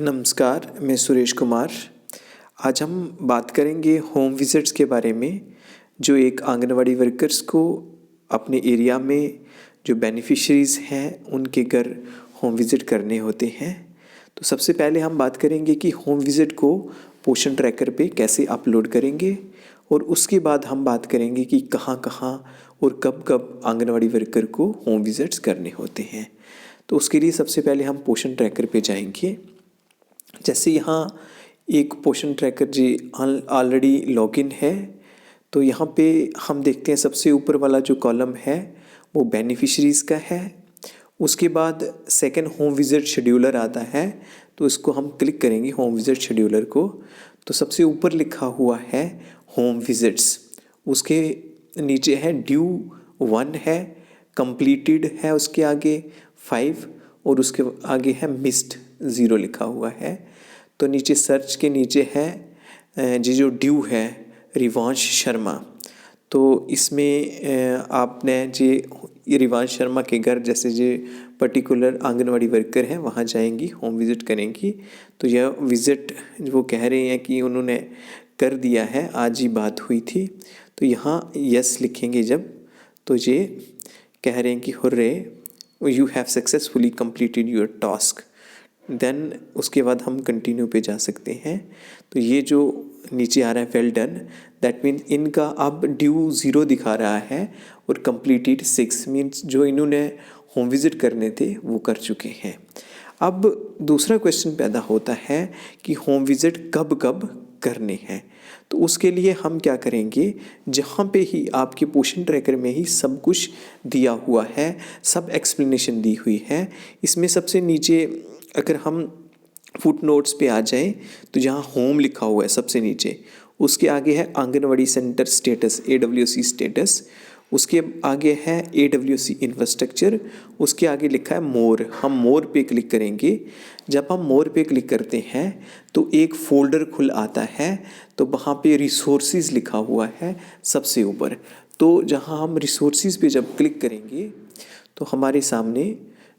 नमस्कार, मैं सुरेश कुमार। आज हम बात करेंगे होम विज़िट्स के बारे में, जो एक आंगनवाड़ी वर्कर्स को अपने एरिया में जो बेनिफिशरीज़ हैं, उनके घर होम विज़िट करने होते हैं। तो सबसे पहले हम बात करेंगे कि होम विज़िट को पोषण ट्रैकर पे कैसे अपलोड करेंगे, और उसके बाद हम बात करेंगे कि कहाँ कहाँ और कब कब आंगनवाड़ी वर्कर को होम विज़िट्स करने होते हैं। तो उसके लिए सबसे पहले हम पोषण ट्रैकर पे जाएंगे। जैसे यहाँ एक पोषण ट्रैकर जी ऑलरेडी लॉगिन है, तो यहाँ पे हम देखते हैं सबसे ऊपर वाला जो कॉलम है वो बेनिफिशरीज़ का है। उसके बाद सेकंड होम विज़िट शेड्यूलर आता है, तो इसको हम क्लिक करेंगे होम विज़िट शेड्यूलर को। तो सबसे ऊपर लिखा हुआ है होम विज़िट्स, उसके नीचे है ड्यू 1 है, कंप्लीटेड है उसके आगे 5, और उसके आगे है मिस्ड 0 लिखा हुआ है। तो नीचे सर्च के नीचे है जी जो ड्यू है रिवांश शर्मा। तो इसमें आपने जी रिवांश शर्मा के घर जैसे जो पर्टिकुलर आंगनवाड़ी वर्कर हैं वहाँ जाएंगी, होम विज़िट करेंगी। तो यह विज़िट वो कह रहे हैं कि उन्होंने कर दिया है, आज ही बात हुई थी। तो यहाँ यस लिखेंगे जब, तो ये कह रहे हैं कि hurray you have successfully completed your task. Then उसके बाद हम कंटिन्यू पे जा सकते हैं। तो ये जो नीचे आ रहा है वेल डन, दैट मीन्स इनका अब ड्यू 0 दिखा रहा है और कंप्लीटेड 6 मीन्स जो इन्होंने होम विज़िट करने थे वो कर चुके हैं। अब दूसरा क्वेश्चन पैदा होता है कि होम विज़िट कब कब करने हैं। तो उसके लिए हम क्या करेंगे, जहाँ पे ही आपके पोषण ट्रैकर में ही सब कुछ दिया हुआ है, सब एक्सप्लेनेशन दी हुई है। इसमें सबसे नीचे अगर हम फुट नोट्स पे आ जाएं, तो जहाँ होम लिखा हुआ है सबसे नीचे, उसके आगे है anganwadi centre status AWC status, उसके आगे है AWC इंफ्रास्ट्रक्चर, उसके आगे लिखा है मोर। हम मोर पे क्लिक करेंगे। जब हम मोर पे क्लिक करते हैं तो एक फ़ोल्डर खुल आता है, तो वहाँ पे रिसोर्सेज लिखा हुआ है सबसे ऊपर। तो जहाँ हम रिसोर्सेज पे जब क्लिक करेंगे तो हमारे सामने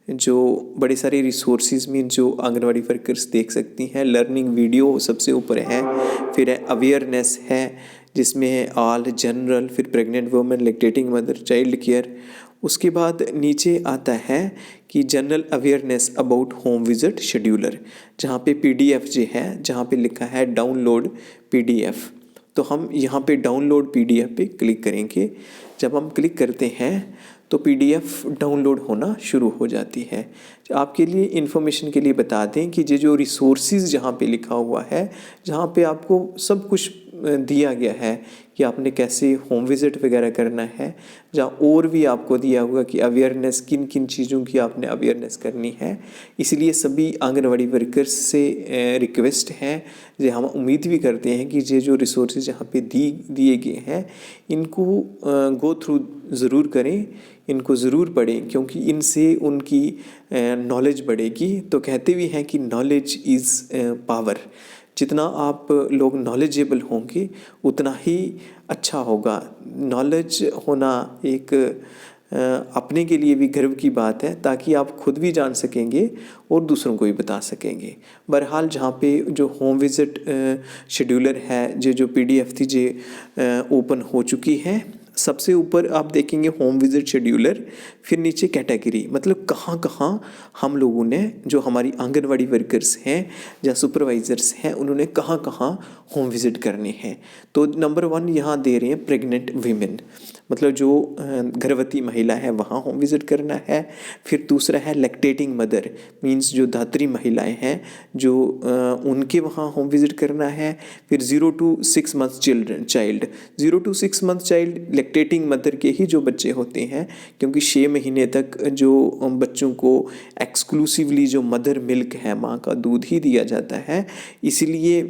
जो बड़े सारे रिसोर्सेज में जो आंगनवाड़ी वर्कर्स देख सकती हैं, लर्निंग वीडियो सबसे ऊपर है, फिर है अवेयरनेस है जिसमें है ऑल जनरल, फिर pregnant women, lactating mother, child care. उसके बाद नीचे आता है कि general awareness about home visit scheduler, जहाँ पे PDF जो है, जहाँ पे लिखा है डाउनलोड PDF। तो हम यहाँ पे डाउनलोड PDF पे क्लिक करेंगे। जब हम क्लिक करते हैं तो PDF डाउनलोड होना शुरू हो जाती है। आपके लिए इन्फॉर्मेशन के लिए बता दें कि ये जो रिसोर्सेज जहाँ पे लिखा हुआ है, जहाँ पे आपको सब कुछ दिया गया है कि आपने कैसे होम विज़िट वगैरह करना है, जहाँ और भी आपको दिया होगा कि अवेयरनेस किन किन चीज़ों की आपने अवेयरनेस करनी है। इसलिए सभी आंगनवाड़ी वर्कर्स से रिक्वेस्ट है, जो हम उम्मीद भी करते हैं कि ये जो रिसोर्सेज यहाँ पे दिए गए हैं इनको गो थ्रू ज़रूर करें, इनको ज़रूर पढ़ें, क्योंकि इनसे उनकी नॉलेज बढ़ेगी। तो कहते भी हैं कि नॉलेज इज़ पावर। जितना आप लोग नॉलेजेबल होंगे उतना ही अच्छा होगा। नॉलेज होना एक अपने के लिए भी गर्व की बात है, ताकि आप खुद भी जान सकेंगे और दूसरों को भी बता सकेंगे। बहरहाल जहाँ पे जो होम विज़िट शेड्यूलर है, जो PDF थी जे ओपन हो चुकी है। सबसे ऊपर आप देखेंगे होम विज़िट शेड्यूलर, फिर नीचे कैटेगरी, मतलब कहाँ कहाँ हम लोगों ने, जो हमारी आंगनवाड़ी वर्कर्स हैं या सुपरवाइज़र्स हैं, उन्होंने कहाँ कहाँ होम विज़िट करने हैं। तो नंबर 1 यहाँ दे रहे हैं प्रेग्नेंट वीमेन, मतलब जो गर्भवती महिला है वहाँ होम विज़िट करना है। फिर दूसरा है लैक्टेटिंग मदर, मींस जो धात्री महिलाएं हैं, जो उनके वहाँ होम विज़िट करना है। फिर 0 to 6 months child, 0 to 6 months child lactating mother के ही जो बच्चे होते हैं, क्योंकि 6 महीने तक जो बच्चों को एक्सक्लूसिवली जो मदर मिल्क है, माँ का दूध ही दिया जाता है। इसीलिए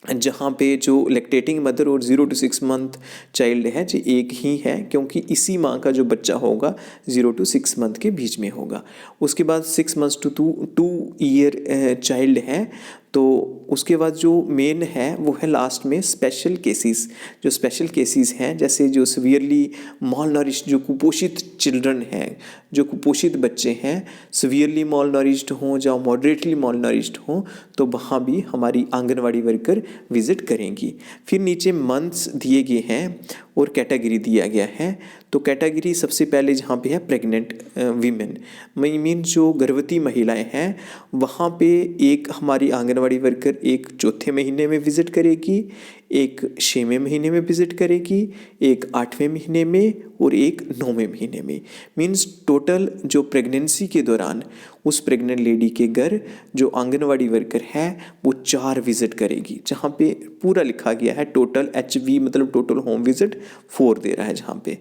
जहाँ पे जो लैक्टेटिंग मदर और 0 to 6 month चाइल्ड है जो एक ही है, क्योंकि इसी माँ का जो बच्चा होगा 0 to 6 month के बीच में होगा। उसके बाद 6 months to 2 year चाइल्ड है, तो उसके बाद जो मेन है वो है लास्ट में स्पेशल केसेस। जो स्पेशल केसेस हैं जैसे जो सीवियरली मॉल नरिश्ड, जो कुपोषित चिल्ड्रन हैं, जो कुपोषित बच्चे हैं, सीवियरली मॉल नरिश्ड हों या मॉडरेटली मॉल नरिश्ड हों, तो वहाँ भी हमारी आंगनवाड़ी वर्कर विजिट करेंगी। फिर नीचे मंथ्स दिए गए हैं और कैटेगरी दिया गया है। तो कैटेगरी सबसे पहले जहाँ पे है प्रेग्नेंट वीमेन, मीन जो गर्भवती महिलाएं हैं, वहाँ पे एक हमारी आंगनवाड़ी वर्कर एक चौथे महीने में विज़िट करेगी, एक 6वें महीने में विज़िट करेगी, एक 8वें महीने में और एक 9वें महीने में। मीन्स टोटल जो प्रेगनेंसी के दौरान उस प्रेग्नेंट लेडी के घर जो आंगनवाड़ी वर्कर है वो 4 विज़िट करेगी, जहाँ पे पूरा लिखा गया है टोटल HV मतलब टोटल होम विज़िट 4 दे रहा है जहाँ पे।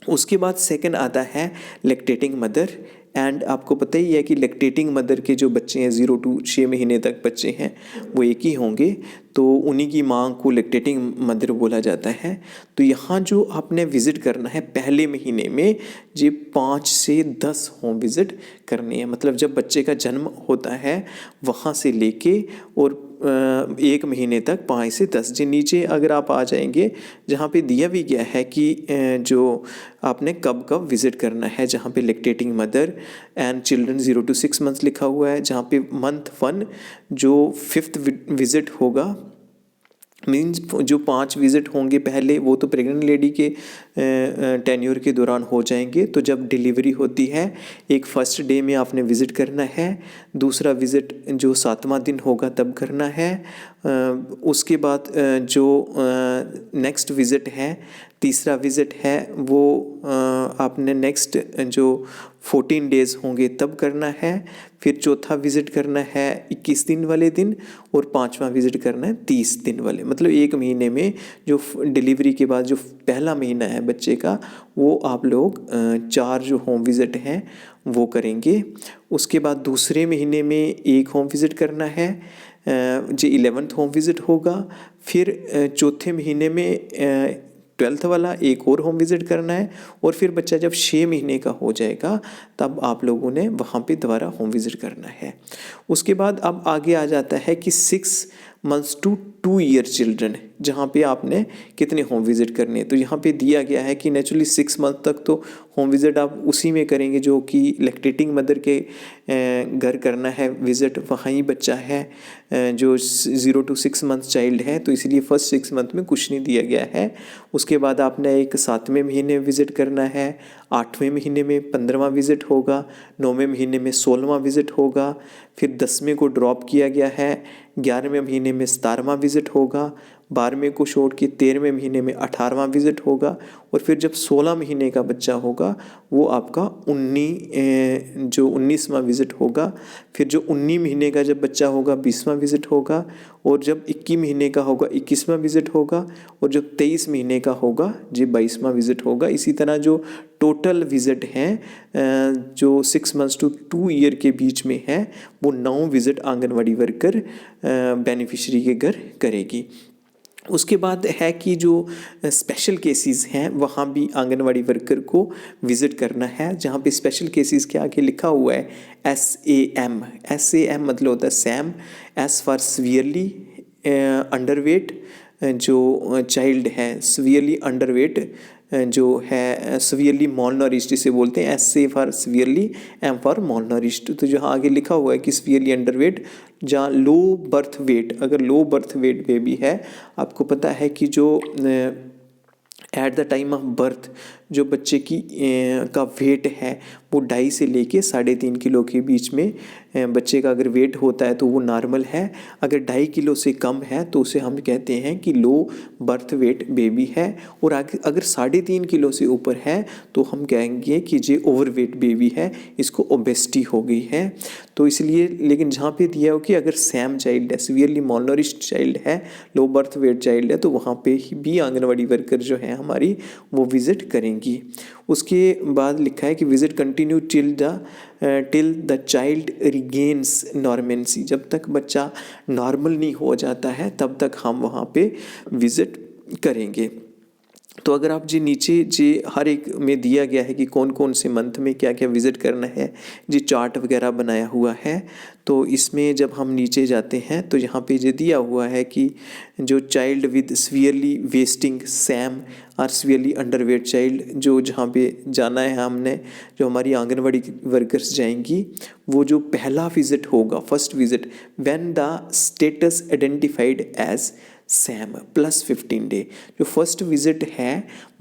उसके बाद सेकंड आता है लैक्टेटिंग मदर। एंड आपको पता ही है कि लैक्टेटिंग मदर के जो बच्चे हैं 0 to 6 महीने तक बच्चे हैं वो एक ही होंगे, तो उन्हीं की माँ को लैक्टेटिंग मदर बोला जाता है। तो यहाँ जो आपने विज़िट करना है पहले महीने में जी 5 से 10 होम विज़िट करनी है। मतलब जब बच्चे का जन्म होता है वहाँ से लेके और 1 महीने तक 5 से 10। जी नीचे अगर आप आ जाएंगे जहाँ पे दिया भी गया है कि जो आपने कब कब विज़िट करना है, जहाँ पे lactating mother and children 0 to 6 months लिखा हुआ है, जहाँ पे मंथ 1 जो 5th विज़िट होगा, मीन्स जो 5 विज़िट होंगे पहले वो तो प्रेग्नेंट लेडी के टेन्योर के दौरान हो जाएंगे। तो जब डिलीवरी होती है एक फर्स्ट डे में आपने विज़िट करना है, दूसरा विज़िट जो 7वां दिन होगा तब करना है, उसके बाद जो नेक्स्ट विज़िट है, तीसरा विज़िट है वो आपने नेक्स्ट जो 14 डेज़ होंगे तब करना है, फिर चौथा विज़िट करना है 21 दिन वाले दिन और 5वां विज़िट करना है 30 दिन वाले। मतलब 1 महीने में जो डिलीवरी के बाद जो पहला महीना है बच्चे का वो आप लोग 4 जो होम विज़िट हैं वो करेंगे। उसके बाद दूसरे महीने में 1 होम विज़िट करना है, जो 11th होम विज़िट होगा। फिर चौथे महीने में 12th वाला एक और होम विज़िट करना है, और फिर बच्चा जब 6 महीने का हो जाएगा तब आप लोगों ने वहाँ पे दोबारा होम विज़िट करना है। उसके बाद अब आगे आ जाता है कि 6 मंथ्स टू 2 ईयर चिल्ड्रन, जहाँ पे आपने कितने होम विज़िट करने हैं। तो यहाँ पे दिया गया है कि नेचुरली 6 मंथ तक तो होम विज़िट आप उसी में करेंगे जो कि लैक्टेटिंग मदर के घर करना है विज़िट, वहाँ ही बच्चा है जो 0 to 6 मंथ चाइल्ड है, तो इसलिए फर्स्ट 6 मंथ में कुछ नहीं दिया गया है। उसके बाद आपने एक 7वें महीने में विज़िट करना है, 8वें महीने में 15वां विज़िट होगा, 9वें महीने में 16वां विज़िट होगा, फिर 10वें को ड्रॉप किया गया है, 11वें महीने में 17वां विज़िट होगा, 12वें को छोड़ के 13वें महीने में 18वां विज़िट होगा, और फिर जब 16 महीने का बच्चा होगा वो आपका 19वां विज़िट होगा। फिर जो 19 महीने का जब बच्चा होगा 20वां विज़िट होगा, और जब 21 महीने का होगा 21वां विज़िट होगा, और जब 23 महीने का होगा जी 22वां विज़िट होगा। इसी तरह जो टोटल विज़िट हैं जो 6 मंथ्स टू 2 ईयर के बीच में है वो 9 विज़िट आंगनवाड़ी वर्कर बेनिफिशरी के घर करेगी। उसके बाद है कि जो स्पेशल केसेस हैं वहाँ भी आंगनवाड़ी वर्कर को विज़िट करना है, जहाँ पे स्पेशल केसेस के आगे लिखा हुआ है SAM। SAM मतलब होता है Sam, S for severely underweight जो चाइल्ड है, सीवियरली अंडरवेट जो है, सीवियरली मॉल नरिश्ड जिसे बोलते हैं, SA for severely, M for mall nourished. तो जहाँ आगे लिखा हुआ है कि सीवियरली अंडरवेट, जहाँ लो बर्थ वेट, अगर लो बर्थ वेट बेबी है, आपको पता है कि जो at the time of birth जो बच्चे की का वेट है वो 2.5 से लेके 3.5 किलो के बीच में बच्चे का अगर वेट होता है तो वो नॉर्मल है। अगर 2.5 किलो से कम है तो उसे हम कहते हैं कि लो बर्थ वेट बेबी है, और अगर 3.5 किलो से ऊपर है तो हम कहेंगे कि ये ओवरवेट बेबी है, इसको ओबेसिटी हो गई है। तो इसलिए, लेकिन जहाँ पे दिया हो कि अगर सैम चाइल्ड है, सीवियरली मॉलनरिश्ड चाइल्ड है, लो बर्थ वेट चाइल्ड है, तो वहाँ पे भी आंगनवाड़ी वर्कर जो है हमारी वो विज़िट करेंगी। उसके बाद लिखा है कि visit continue till the child regains normalcy, जब तक बच्चा नॉर्मल नहीं हो जाता है तब तक हम वहाँ पे विज़िट करेंगे। तो अगर आप जी नीचे जी हर एक में दिया गया है कि कौन कौन से मंथ में क्या क्या विज़िट करना है, जी चार्ट वगैरह बनाया हुआ है। तो इसमें जब हम नीचे जाते हैं तो यहाँ पे ये दिया हुआ है कि जो child with severely wasting Sam और सीवियरली अंडरवेट चाइल्ड, जो जहाँ पे जाना है हमने, जो हमारी आंगनवाड़ी वर्कर्स जाएंगी, वो जो पहला विज़िट होगा, first visit, when the status identified as SAM plus 15 day, जो फर्स्ट विज़िट है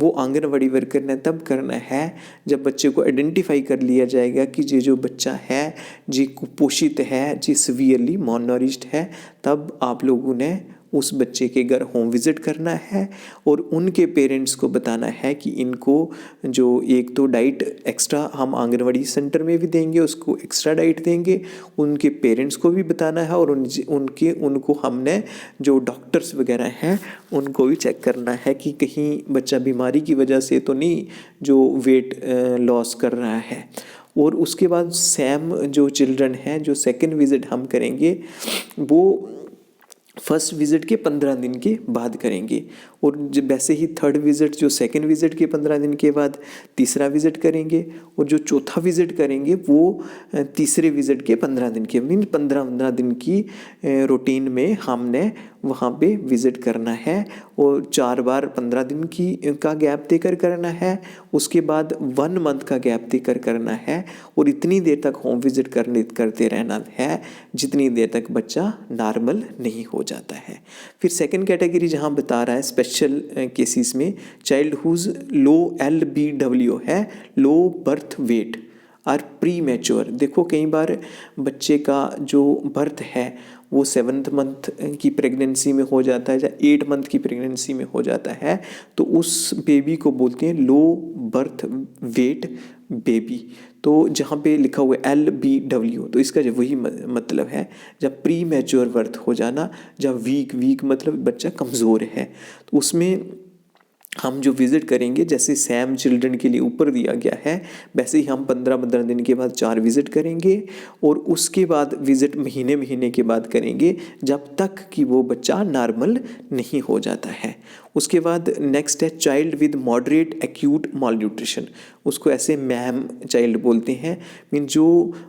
वो आंगनवाड़ी वर्कर ने तब करना है जब बच्चे को आइडेंटिफाई कर लिया जाएगा कि ये जो बच्चा है जी कुपोषित है, जी सीवियरली malnourished है, तब आप लोगों ने उस बच्चे के घर होम विज़िट करना है और उनके पेरेंट्स को बताना है कि इनको जो एक तो डाइट एक्स्ट्रा हम आंगनवाड़ी सेंटर में भी देंगे, उसको एक्स्ट्रा डाइट देंगे, उनके पेरेंट्स को भी बताना है और उनको हमने जो डॉक्टर्स वगैरह हैं उनको भी चेक करना है कि कहीं बच्चा बीमारी की वजह से तो नहीं जो वेट लॉस कर रहा है। और उसके बाद सैम जो चिल्ड्रन हैं, जो सेकेंड विज़िट हम करेंगे वो फर्स्ट विज़िट के 15 दिन के बाद करेंगे, और जब वैसे ही थर्ड विज़िट जो सेकंड विज़िट के 15 दिन के बाद तीसरा विज़िट करेंगे, और जो चौथा विज़िट करेंगे वो तीसरे विज़िट के 15 दिन के, मीन 15 दिन की रूटीन में हमने वहाँ पे विज़िट करना है। और 4 बार 15 दिन की का गैप देकर करना है, उसके बाद 1 मंथ का गैप देकर करना है, और इतनी देर तक होम विज़िट करते रहना है जितनी देर तक बच्चा नॉर्मल नहीं हो जाता है। फिर सेकंड कैटेगरी जहाँ बता रहा है स्पेशल केसेस में, चाइल्ड हुज लो LBW है, लो बर्थ वेट और प्री मैच्योर। देखो कई बार बच्चे का जो बर्थ है वो 7th मंथ की प्रेगनेंसी में हो जाता है या 8 मंथ की प्रेगनेंसी में हो जाता है, तो उस बेबी को बोलते हैं लो बर्थ वेट बेबी। तो जहाँ पे लिखा हुआ है LBW, तो इसका जो वही मतलब है, जब प्री मैच्योर बर्थ हो जाना, जब वीक मतलब बच्चा कमज़ोर है, तो उसमें हम जो विज़िट करेंगे, जैसे सैम चिल्ड्रन के लिए ऊपर दिया गया है, वैसे ही हम 15 दिन के बाद 4 विज़िट करेंगे, और उसके बाद विज़िट महीने के बाद करेंगे जब तक कि वो बच्चा नॉर्मल नहीं हो जाता है। उसके बाद नेक्स्ट है child with moderate acute malnutrition, उसको ऐसे मैम चाइल्ड बोलते हैं, मीन जो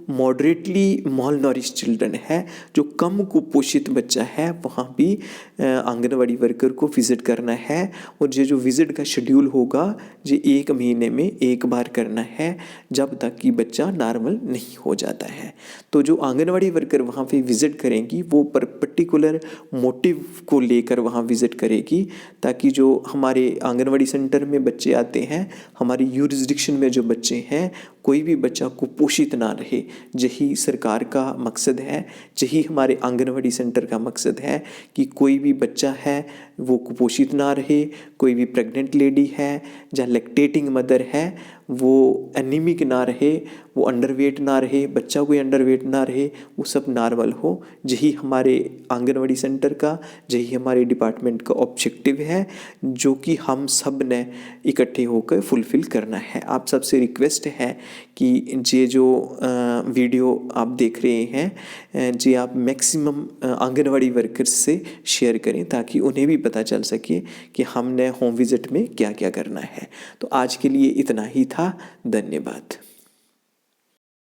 मॉडरेटली मालनॉरिश चिल्ड्रन है, जो कम कुपोषित बच्चा है, वहाँ भी आंगनवाड़ी वर्कर को विज़िट करना है। और ये जो विज़िट का शेड्यूल होगा ये 1 महीने में 1 बार करना है जब तक कि बच्चा नॉर्मल नहीं हो जाता है। तो जो आंगनवाड़ी वर्कर वहाँ पे विज़िट करेंगी वो पर्टिकुलर मोटिव को लेकर वहाँ विज़िट करेगी, ताकि जो हमारे आंगनवाड़ी सेंटर में बच्चे आते हैं, हमारी यूरिसडिक्शन में जो बच्चे हैं, कोई भी बच्चा कुपोषित ना रहे, यही सरकार का मकसद है, यही हमारे आंगनवाड़ी सेंटर का मकसद है कि कोई भी बच्चा है वो कुपोषित ना रहे, कोई भी प्रेग्नेंट लेडी है या लैक्टेटिंग मदर है वो एनीमिक ना रहे, वो अंडरवेट ना रहे, बच्चा कोई अंडरवेट ना रहे, वो सब नॉर्मल हो। यही हमारे आंगनवाड़ी सेंटर का, यही हमारे डिपार्टमेंट का ऑब्जेक्टिव है, जो कि हम सब ने इकट्ठे होकर फुलफ़िल करना है। आप सबसे रिक्वेस्ट है कि ये जो वीडियो आप देख रहे हैं जी आप मैक्सिमम आंगनवाड़ी वर्कर्स से शेयर करें, ताकि उन्हें भी पता चल सके कि हमने होम विज़िट में क्या क्या करना है। तो आज के लिए इतना ही था, धन्यवाद।